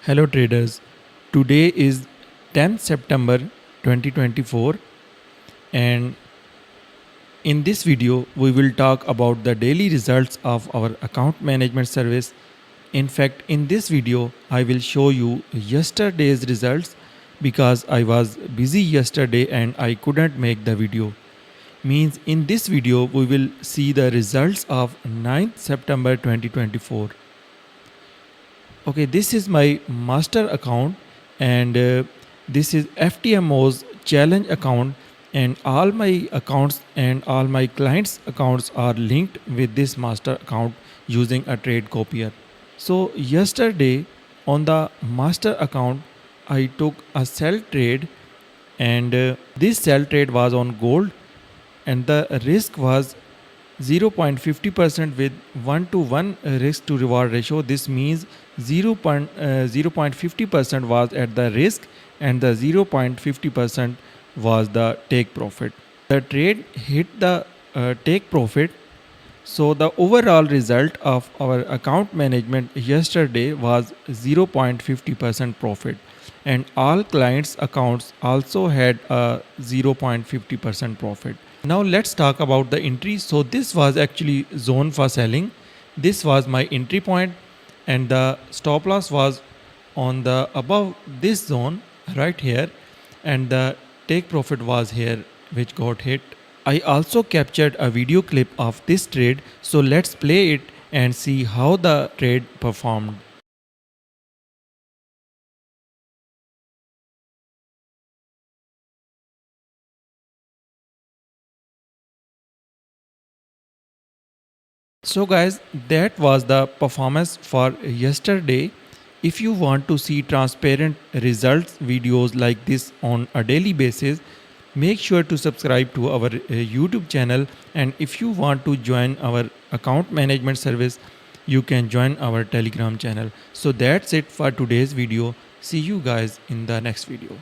Hello traders, today is 10th September 2024 and in this video we will talk about the daily results of our account management service. In fact, in this video I will show you yesterday's results because I was busy yesterday and I couldn't make the video. Means in this video we will see the results of 9th September 2024. Okay, this is my master account and this is FTMO's challenge account, and all my accounts and all my clients accounts are linked with this master account using a trade copier. So yesterday on the master account I took a sell trade, and this sell trade was on gold and the risk was 0.50% with 1 to 1 risk to reward ratio. This means 0.50% was at the risk and the 0.50% was the take profit. The trade hit the take profit. So the overall result of our account management yesterday was 0.50% profit, and all clients accounts also had a 0.50% profit. Now let's talk about the entry. So this was actually zone for selling. This was my entry point and the stop loss was on the above this zone right here, and the take profit was here which got hit. I also captured a video clip of this trade, so let's play it and see how the trade performed. So guys, that was the performance for yesterday. If you want to see transparent results videos like this on a daily basis, make sure to subscribe to our YouTube channel, and if you want to join our account management service, you can join our Telegram channel. So that's it for today's video. See you guys in the next video.